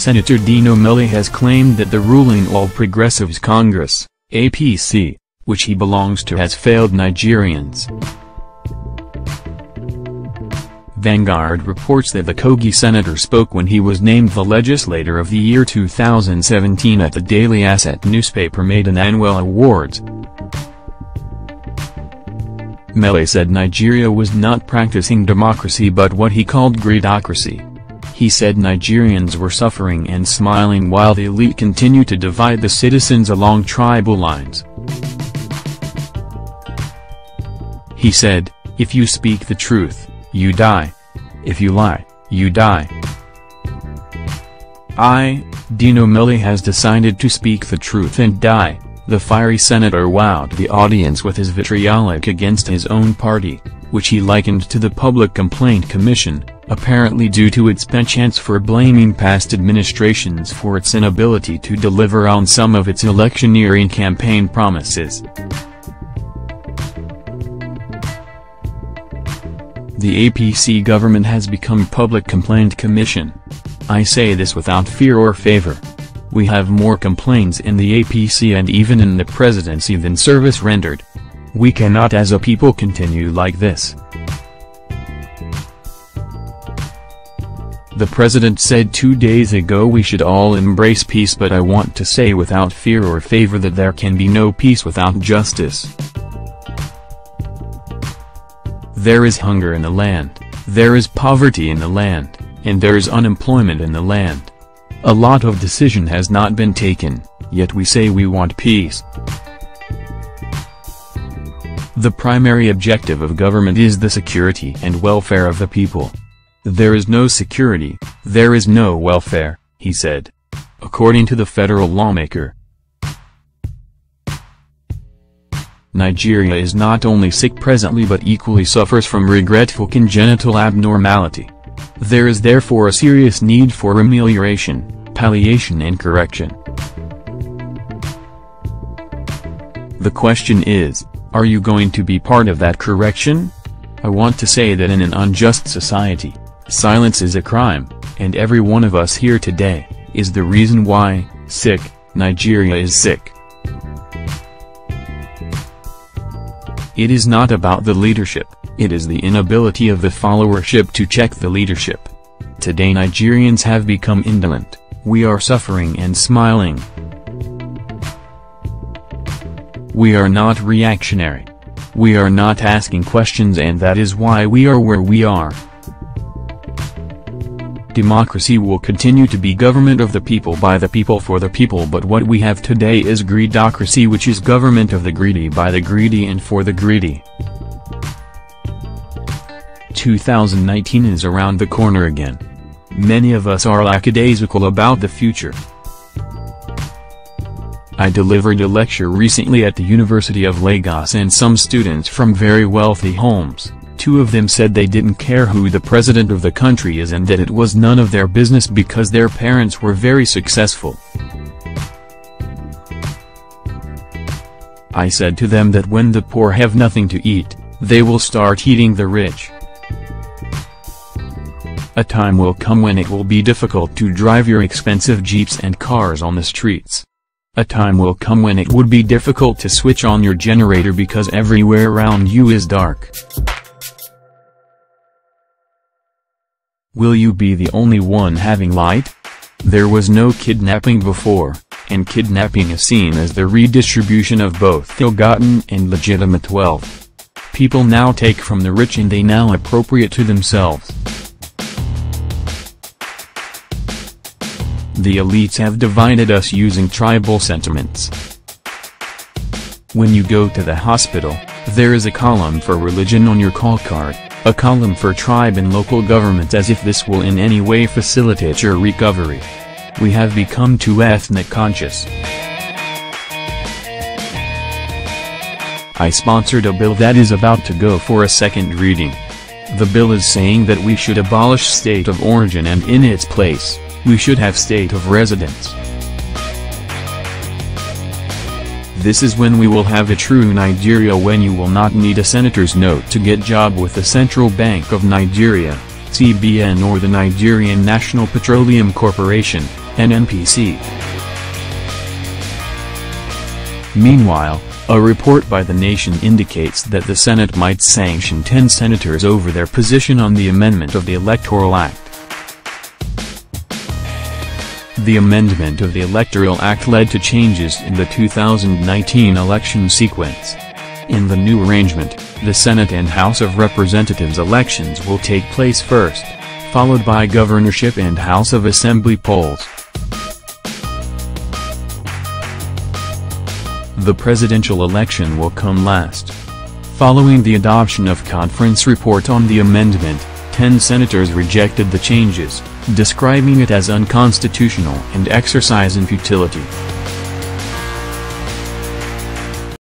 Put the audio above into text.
Senator Dino Melaye has claimed that the ruling All Progressives Congress, APC, which he belongs to, has failed Nigerians. Vanguard reports that the Kogi senator spoke when he was named the Legislator of the Year 2017 at the Daily Asset newspaper Maiden Annual Awards. Melaye said Nigeria was not practicing democracy but what he called greedocracy. He said Nigerians were suffering and smiling while the elite continue to divide the citizens along tribal lines. He said, "If you speak the truth, you die. If you lie, you die." Dino Melaye has decided to speak the truth and die. The fiery senator wowed the audience with his vitriolic against his own party, which he likened to the Public Complaint Commission, apparently due to its penchant for blaming past administrations for its inability to deliver on some of its electioneering campaign promises. The APC government has become Public Complaint Commission. I say this without fear or favor. We have more complaints in the APC and even in the presidency than service rendered. We cannot as a people continue like this. The president said 2 days ago we should all embrace peace, but I want to say without fear or favor that there can be no peace without justice. There is hunger in the land, there is poverty in the land, and there is unemployment in the land. A lot of decision has not been taken, yet we say we want peace. The primary objective of government is the security and welfare of the people. There is no security, there is no welfare, he said. According to the federal lawmaker, Nigeria is not only sick presently but equally suffers from regretful congenital abnormality. There is therefore a serious need for amelioration, palliation and correction. The question is, are you going to be part of that correction? I want to say that in an unjust society, silence is a crime, and every one of us here today is the reason why Nigeria is sick. It is not about the leadership, it is the inability of the followership to check the leadership. Today Nigerians have become indolent, we are suffering and smiling. We are not reactionary. We are not asking questions, and that is why we are where we are. Democracy will continue to be government of the people by the people for the people, but what we have today is greedocracy, which is government of the greedy by the greedy and for the greedy. 2019 is around the corner again. Many of us are lackadaisical about the future. I delivered a lecture recently at the University of Lagos, and some students from very wealthy homes, 2 of them said they didn't care who the president of the country is and that it was none of their business because their parents were very successful. I said to them that when the poor have nothing to eat, they will start eating the rich. A time will come when it will be difficult to drive your expensive jeeps and cars on the streets. A time will come when it would be difficult to switch on your generator because everywhere around you is dark. Will you be the only one having light? There was no kidnapping before, and kidnapping is seen as the redistribution of both ill-gotten and legitimate wealth. People now take from the rich and they now appropriate to themselves. The elites have divided us using tribal sentiments. When you go to the hospital, there is a column for religion on your call card, a column for tribe and local government, as if this will in any way facilitate your recovery. We have become too ethnic conscious. I sponsored a bill that is about to go for a second reading. The bill is saying that we should abolish state of origin and in its place, we should have state of residence. This is when we will have a true Nigeria, when you will not need a senator's note to get job with the Central Bank of Nigeria, CBN, or the Nigerian National Petroleum Corporation, and APC. Meanwhile, a report by The Nation indicates that the Senate might sanction 10 senators over their position on the amendment of the Electoral Act. The amendment of the Electoral Act led to changes in the 2019 election sequence. In the new arrangement, the Senate and House of Representatives elections will take place first, followed by governorship and House of Assembly polls. The presidential election will come last. Following the adoption of conference report on the amendment, 10 senators rejected the changes, describing it as unconstitutional and exercise in futility.